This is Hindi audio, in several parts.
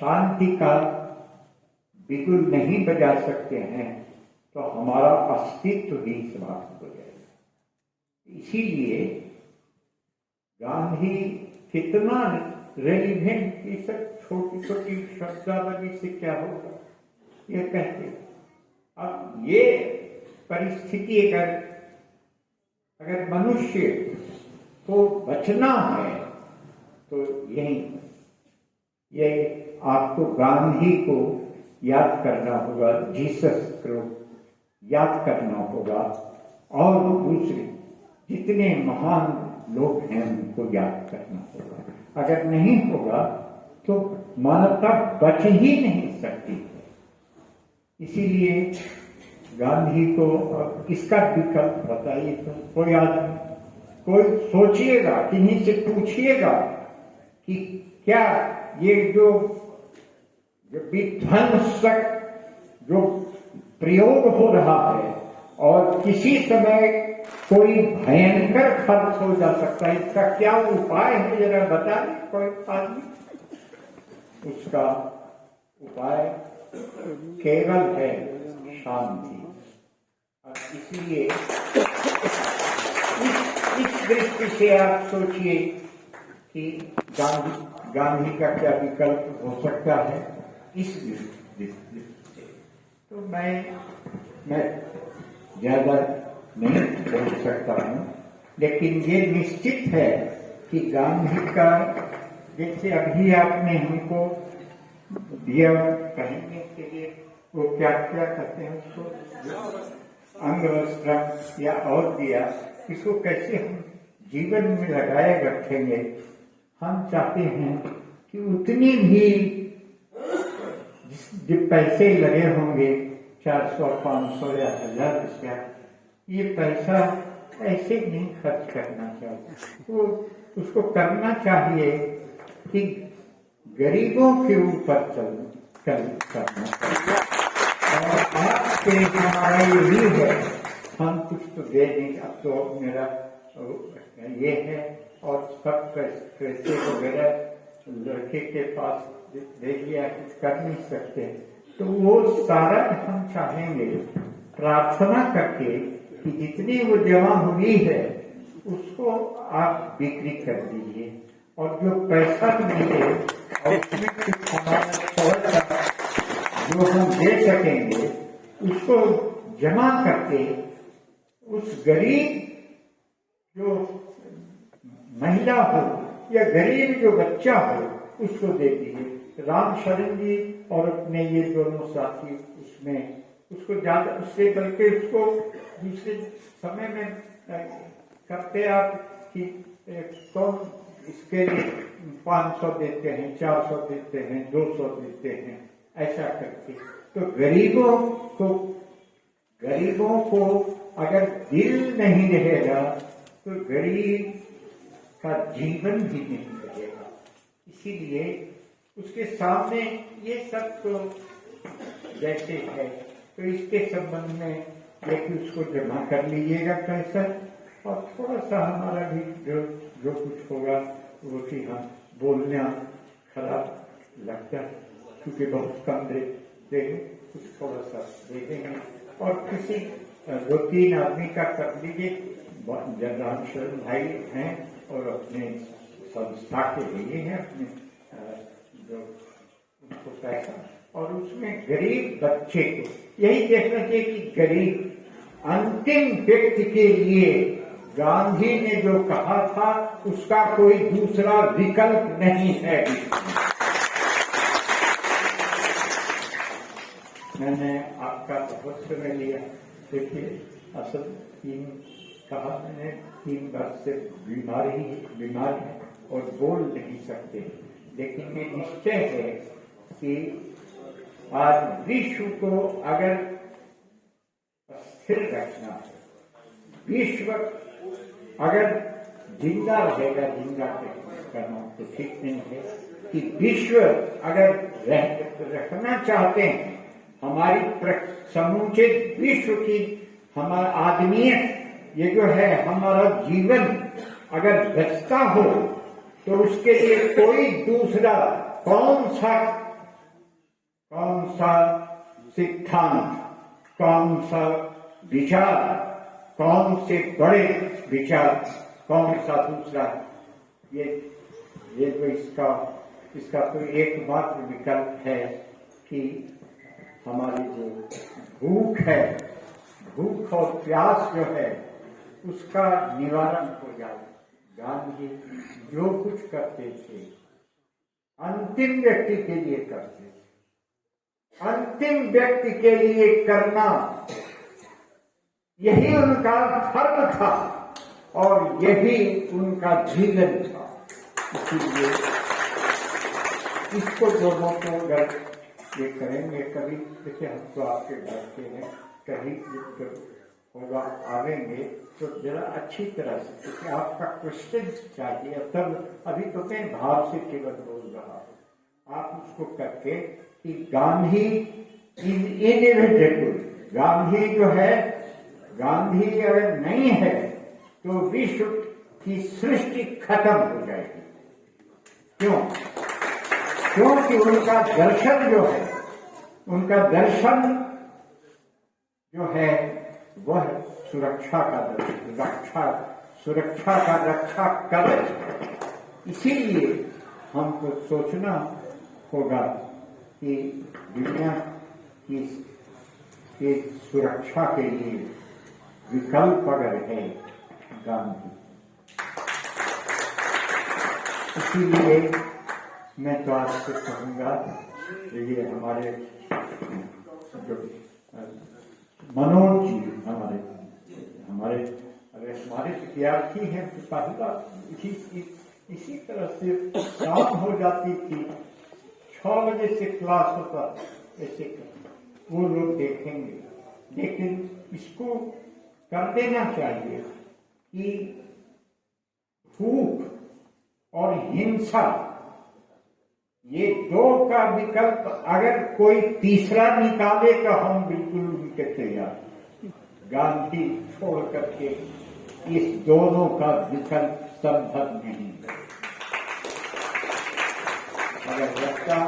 शांति का बिगुल नहीं बजा सकते हैं तो हमारा अस्तित्व ही समाप्त हो जाएगा। इसीलिए गांधी कितना रेलिवेंट, ये सब छोटी छोटी शब्दावली से क्या होगा ये कहते। अब ये परिस्थिति अगर मनुष्य को बचना है तो ये आपको गांधी को याद करना होगा, जीसस को याद करना होगा, और दूसरे जितने महान लोग हैं उनको याद करना होगा। अगर नहीं होगा तो मानवता बच ही नहीं सकती है। इसीलिए गांधी को इसका विकल्प बताइए। तो कोई आदमी, कोई सोचिएगा, किन्हीं से पूछिएगा कि क्या ये जो विध्वंसक जो प्रयोग हो रहा है और किसी समय कोई भयंकर खर्च हो जा सकता है, इसका क्या उपाय है जरा बता दें कोई आदमी। उसका उपाय केवल है शांति। और इसलिए इस दृष्टि से आप सोचिए कि गांधी का क्या विकल्प हो सकता है इस दृष्टि से। तो मैं ज्यादा नहीं बोल सकता हूँ, लेकिन ये निश्चित है कि गांधी का, जैसे अभी आपने हमको दिया पहनने के लिए, वो क्या क्या कहते हैं उसको, अंगवस्त्र या और दिया, इसको कैसे हम जीवन में लगाए रखेंगे। हम चाहते हैं कि उतनी भी जो पैसे लगे होंगे 400, 500 या 1000 रुपया, ये पैसा ऐसे नहीं खर्च करना चाहिए। तो उसको करना चाहिए कि गरीबों के ऊपर करना चाहिए। और आपके हमारा यही है, हम कुछ तो दे देंगे। अब तो मेरा ये है और सब पैसे वगैरह लड़के के पास दे दिया, कुछ कर नहीं सकते, तो वो सारा हम चाहेंगे प्रार्थना करके कि जितनी वो जमा हुई है उसको आप बिक्री कर दीजिए, और जो पैसा मिले और उसमें कुछ हमारा थोड़ा सा जो हम दे सकेंगे उसको जमा करके उस गरीब जो महिला हो या गरीब जो बच्चा हो उसको दे दीजिए। राम शरण जी और अपने ये दोनों साथी उसमें उसको ज्यादा, उससे बल्कि उसको दूसरे समय में करते आप कि कौन इसके लिए 500 देते हैं, 400 देते हैं, 200 देते हैं, ऐसा करके। तो गरीबों को अगर दिल नहीं रहेगा तो गरीब का जीवन भी नहीं रहेगा। इसीलिए उसके सामने ये सब तो जैसे है, तो इसके संबंध में देखिए उसको जमा कर लीजिएगा पैसा, और थोड़ा सा हमारा भी जो कुछ होगा वो कि हम बोलना खराब लगता है क्योंकि बहुत कम देंगे, कुछ थोड़ा सा दे देंगे, और किसी 2-3 आदमी का कर लीजिए। राम शरण भाई हैं और अपने संस्था के लिए हैं अपने जो उनको पैसा, और उसमें गरीब बच्चे को यही देखना चाहिए कि गरीब अंतिम व्यक्ति के लिए गांधी ने जो कहा था उसका कोई दूसरा विकल्प नहीं है। मैंने आपका बहुत समय लिया। देखिए असल कहा मैंने 3 वर्ष से बीमार है और बोल नहीं सकते, लेकिन ये निश्चय है कि आज विश्व को अगर स्थिर रखना है, विश्व अगर जिंदा रहेगा, जिंदा करना तो ठीक नहीं है कि विश्व अगर रखना चाहते हैं, हमारी समूचे विश्व की हमारा आदमियत, ये जो है हमारा जीवन अगर बचता हो तो उसके लिए कोई दूसरा कौन सा सा सिद्धांत, कौन सा विचार, कौन से बड़े विचार, कौन सा दूसरा, ये तो इसका तो एकमात्र विकल्प है कि हमारी जो भूख है, भूख और प्यास जो है, उसका निवारण हो जाए। गांधी जो कुछ करते थे अंतिम व्यक्ति के लिए करते थे। अंतिम व्यक्ति के लिए करना यही उनका धर्म था और यही उनका जीवन था। इसलिए इसको दोनों को अगर ये करेंगे, कभी जैसे हम तो आपके घर के हैं, कभी होगा आवेंगे तो जरा अच्छी तरह से, क्योंकि आपका क्वेश्चन चाहिए। तब अभी तो मैं भाव से केवल बोल रहा हूँ, आप उसको करके कि गांधी इज इनएविटेबल, गांधी जो है, गांधी अगर नहीं है तो विश्व की सृष्टि खत्म हो जाएगी। क्यों? क्योंकि उनका दर्शन जो है, उनका दर्शन जो है वह सुरक्षा का दर्शन, सुरक्षा का रक्षा कवच है। इसीलिए हमको सोचना होगा कि दुनिया की सुरक्षा के लिए विकल्प अगर है गांधी। इसीलिए मैं तो आपसे कहूँगा, ये हमारे जो मनोज जी, हमारे अगर हमारे विद्यार्थी हैं तो पहला इसी तरह से शाम हो जाती थी, 6 बजे से क्लास होता, ऐसे वो लोग देखेंगे। लेकिन इसको कर देना चाहिए कि भूख और हिंसा, ये दो का विकल्प अगर कोई तीसरा निकाले तो हम बिल्कुल उनके तैयार। गांधी छोड़ करके इस दोनों का विकल्प संभव नहीं है। अगर लगता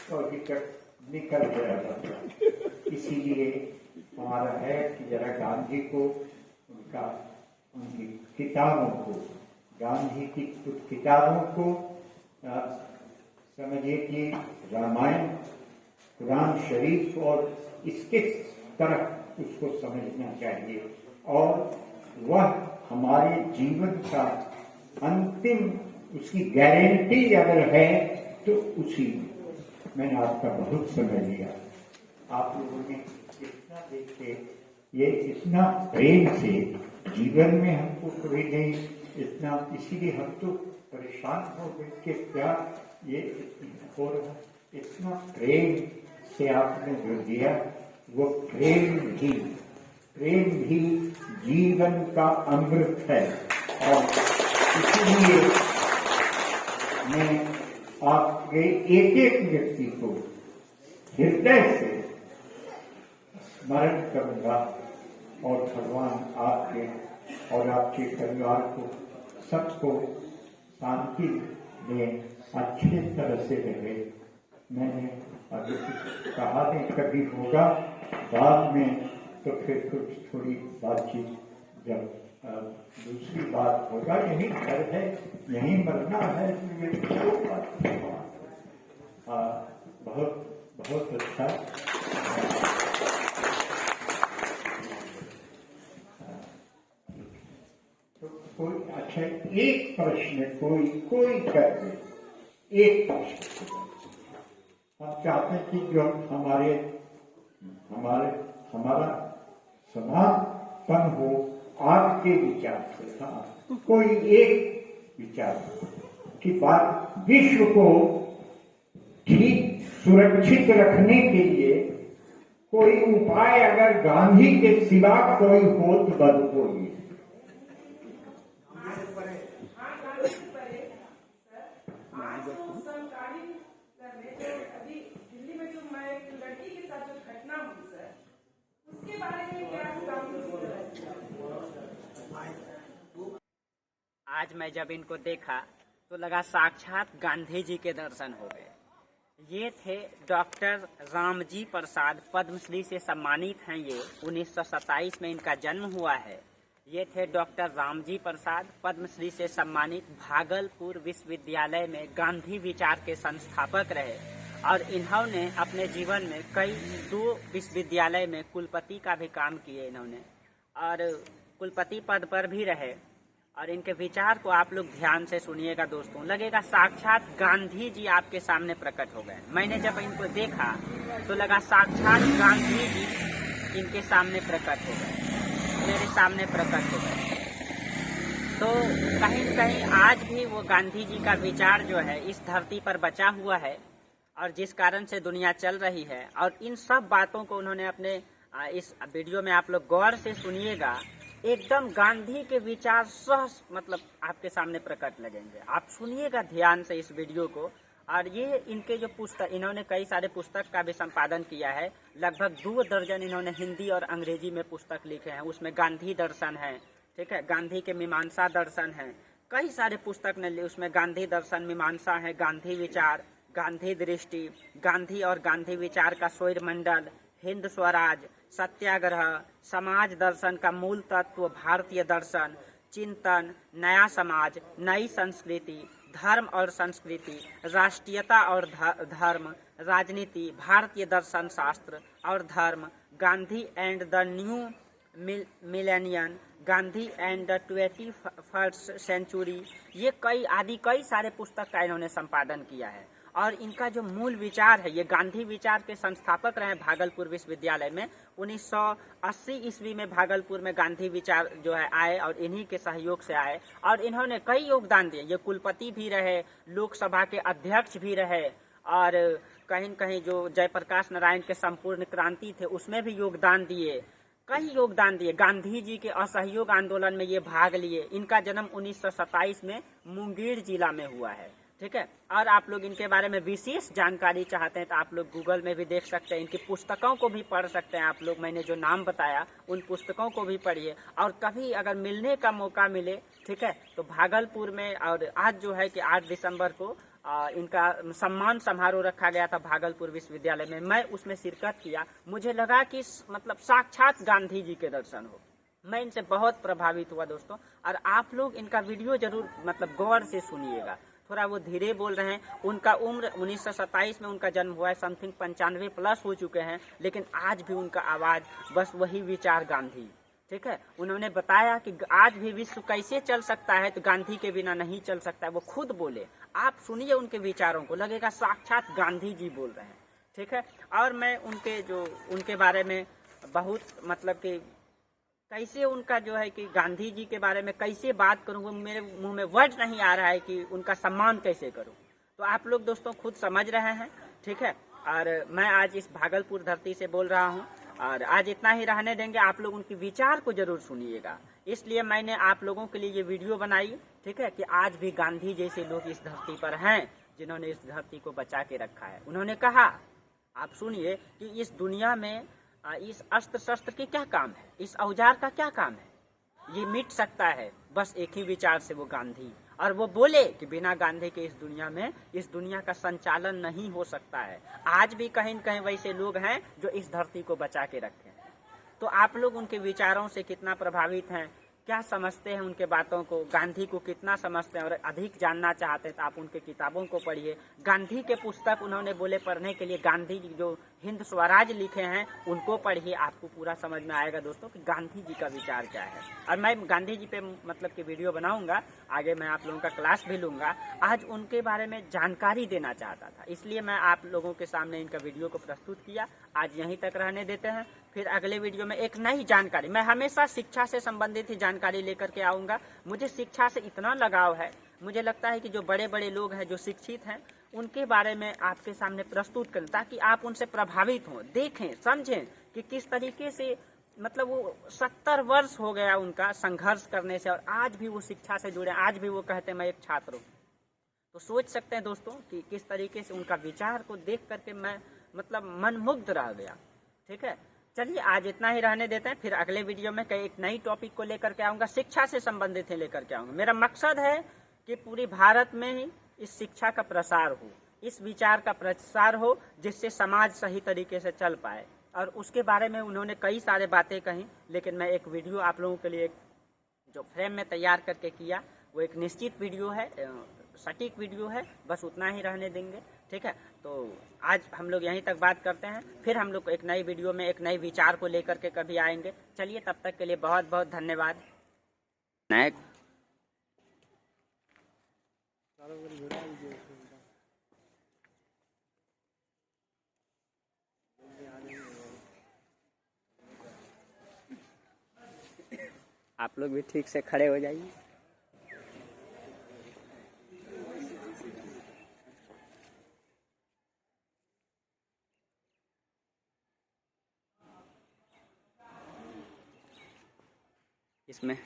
तो विकल्प निकल गया था। इसीलिए हमारा है कि जरा गांधी को, उनकी किताबों को, गांधी की कुछ किताबों को समझिए कि रामायण, कुरान शरीफ और इसके तरह उसको समझना चाहिए, और वह हमारे जीवन का अंतिम, उसकी गारंटी अगर है तो उसी में। मैंने आपका बहुत समय लिया, आप लोगों ने इतना देखे, ये इतना प्रेम से जीवन में हमको कभी नहीं इतना, इसीलिए हम तो परेशान हो गए कि क्या ये हो रहा। इतना प्रेम से आपने जो दिया, वो प्रेम भी जीवन का अमृत है। और इसीलिए मैं आपके एक एक व्यक्ति को हृदय से स्मरण करूंगा, और भगवान आपके और आपके परिवार को, सबको शांति में अच्छे तरह से रहे। मैंने अभी कहा नहीं, कभी होगा बाद में तो फिर कुछ थोड़ी बातचीत, जब दूसरी बात होगा। यही घर है, यही मरना है, बहुत बहुत अच्छा। तो कोई अच्छा एक प्रश्न कोई कर दे, एक प्रश्न। हम चाहते हैं कि जो हमारा समापन हो आपके विचार से। हाँ, कोई एक विचार की बात, विश्व को ठीक सुरक्षित रखने के लिए कोई उपाय अगर गांधी के सिवा कोई हो तो बताइए। आज मैं जब इनको देखा तो लगा साक्षात गांधी जी के दर्शन हो गए। ये थे डॉक्टर रामजी प्रसाद, पद्मश्री से सम्मानित हैं ये। 1927 में इनका जन्म हुआ है। ये थे डॉक्टर रामजी प्रसाद, पद्मश्री से सम्मानित, भागलपुर विश्वविद्यालय में गांधी विचार के संस्थापक रहे और इन्होंने अपने जीवन में कई 2 विश्वविद्यालय में कुलपति का भी काम किए इन्होंने और कुलपति पद पर भी रहे। और इनके विचार को आप लोग ध्यान से सुनिएगा दोस्तों, लगेगा साक्षात गांधी जी आपके सामने प्रकट हो गए। मैंने जब इनको देखा तो लगा साक्षात गांधी जी इनके सामने प्रकट हो गए, मेरे सामने प्रकट हो गए। तो कहीं न कहीं आज भी वो गांधी जी का विचार जो है इस धरती पर बचा हुआ है और जिस कारण से दुनिया चल रही है। और इन सब बातों को उन्होंने अपने इस वीडियो में आप लोग गौर से सुनिएगा, एकदम गांधी के विचार सहज मतलब आपके सामने प्रकट लगेंगे। आप सुनिएगा ध्यान से इस वीडियो को। और ये इनके जो पुस्तक, इन्होंने कई सारे पुस्तक का भी संपादन किया है, लगभग 2 दर्जन इन्होंने हिंदी और अंग्रेजी में पुस्तक लिखे हैं। उसमें गांधी दर्शन है, ठीक है, गांधी के मीमांसा दर्शन है, कई सारे पुस्तक ने उसमें गांधी दर्शन, मीमांसा है, गांधी विचार, गांधी दृष्टि, गांधी और गांधी विचार का सौरमंडल, हिंद स्वराज, सत्याग्रह, समाज दर्शन का मूल तत्व, भारतीय दर्शन, चिंतन, नया समाज, नई संस्कृति, धर्म और संस्कृति, राष्ट्रीयता और धर्म, राजनीति, भारतीय दर्शन शास्त्र और धर्म, Gandhi and the new millennium, Gandhi and the 21st century, ये कई सारे पुस्तक का इन्होंने संपादन किया है। और इनका जो मूल विचार है, ये गांधी विचार के संस्थापक रहे भागलपुर विश्वविद्यालय में। 1980 ईस्वी में भागलपुर में गांधी विचार जो है आए और इन्हीं के सहयोग से आए और इन्होंने कई योगदान दिए। ये कुलपति भी रहे, लोकसभा के अध्यक्ष भी रहे और कहीं न कहीं जो जयप्रकाश नारायण के संपूर्ण क्रांति थे उसमें भी योगदान दिए, कई योगदान दिए। गांधी जी के असहयोग आंदोलन में ये भाग लिए। इनका जन्म 1927 में मुंगेर जिला में हुआ है, ठीक है। और आप लोग इनके बारे में विशेष जानकारी चाहते हैं तो आप लोग गूगल में भी देख सकते हैं, इनकी पुस्तकों को भी पढ़ सकते हैं आप लोग। मैंने जो नाम बताया उन पुस्तकों को भी पढ़िए और कभी अगर मिलने का मौका मिले, ठीक है, तो भागलपुर में। और आज जो है कि 8 दिसंबर को इनका सम्मान समारोह रखा गया था भागलपुर विश्वविद्यालय में। मैं उसमें शिरकत किया। मुझे लगा कि मतलब साक्षात गांधी जी के दर्शन हो। मैं इनसे बहुत प्रभावित हुआ दोस्तों। और आप लोग इनका वीडियो जरूर मतलब गौर से सुनिएगा। थोड़ा वो धीरे बोल रहे हैं। उनका उम्र 1927 में उनका जन्म हुआ है, समथिंग 95 प्लस हो चुके हैं, लेकिन आज भी उनका आवाज बस वही विचार गांधी, ठीक है। उन्होंने बताया कि आज भी विश्व कैसे चल सकता है तो गांधी के बिना नहीं चल सकता है। वो खुद बोले, आप सुनिए उनके विचारों को, लगेगा साक्षात गांधी जी बोल रहे हैं, ठीक है। और मैं उनके बारे में बहुत मतलब कि कैसे उनका जो है कि गांधी जी के बारे में कैसे बात करूँ, मेरे मुंह में वर्ड नहीं आ रहा है कि उनका सम्मान कैसे करूँ। तो आप लोग दोस्तों खुद समझ रहे हैं, ठीक है। और मैं आज इस भागलपुर धरती से बोल रहा हूँ और आज इतना ही रहने देंगे। आप लोग उनके विचार को जरूर सुनिएगा, इसलिए मैंने आप लोगों के लिए ये वीडियो बनाई, ठीक है, कि आज भी गांधी जैसे लोग इस धरती पर हैं जिन्होंने इस धरती को बचा के रखा है। उन्होंने कहा, आप सुनिए, कि इस दुनिया में इस अस्त्र शस्त्र के क्या काम है, इस औजार का क्या काम है, ये मिट सकता है बस एक ही विचार से, वो गांधी। और वो बोले कि बिना गांधी के इस दुनिया में, इस दुनिया का संचालन नहीं हो सकता है। आज भी कहीं न कहीं वैसे लोग हैं जो इस धरती को बचा के रखे हैं। तो आप लोग उनके विचारों से कितना प्रभावित हैं, क्या समझते हैं उनके बातों को, गांधी को कितना समझते हैं और अधिक जानना चाहते हैं तो आप उनके किताबों को पढ़िए। गांधी के पुस्तक उन्होंने बोले पढ़ने के लिए, गांधी जी जो हिंद स्वराज लिखे हैं उनको पढ़िए, आपको पूरा समझ में आएगा दोस्तों कि गांधी जी का विचार क्या है। और मैं गांधी जी पे मतलब कि वीडियो बनाऊंगा, आगे मैं आप लोगों का क्लास भी लूंगा। आज उनके बारे में जानकारी देना चाहता था, इसलिए मैं आप लोगों के सामने इनका वीडियो को प्रस्तुत किया। आज यहीं तक रहने देते हैं, फिर अगले वीडियो में एक नई जानकारी, मैं हमेशा शिक्षा से संबंधित ही जानकारी लेकर के आऊंगा। मुझे शिक्षा से इतना लगाव है, मुझे लगता है कि जो बड़े बड़े लोग हैं, जो शिक्षित हैं, उनके बारे में आपके सामने प्रस्तुत करें ताकि आप उनसे प्रभावित हों, देखें, समझें कि किस तरीके से मतलब वो 70 वर्ष हो गया उनका संघर्ष करने से और आज भी वो शिक्षा से जुड़े, आज भी वो कहते हैं मैं एक छात्र हूँ। तो सोच सकते हैं दोस्तों कि किस तरीके से उनका विचार को देख करके मैं मतलब मनमुग्ध रह गया, ठीक है। चलिए आज इतना ही रहने देते हैं, फिर अगले वीडियो में कई एक नई टॉपिक को लेकर के आऊँगा, शिक्षा से संबंधित है लेकर के आऊँगा। मेरा मकसद है कि पूरी भारत में ही इस शिक्षा का प्रसार हो, इस विचार का प्रसार हो जिससे समाज सही तरीके से चल पाए। और उसके बारे में उन्होंने कई सारे बातें कही, लेकिन मैं एक वीडियो आप लोगों के लिए जो फ्रेम में तैयार करके किया वो एक निश्चित वीडियो है, सटीक वीडियो है, बस उतना ही रहने देंगे। ठीक है, तो आज हम लोग यहीं तक बात करते हैं, फिर हम लोग एक नई वीडियो में एक नए विचार को लेकर के कभी आएंगे। चलिए, तब तक के लिए बहुत बहुत धन्यवाद। आप लोग भी ठीक से खड़े हो जाइए। इसमें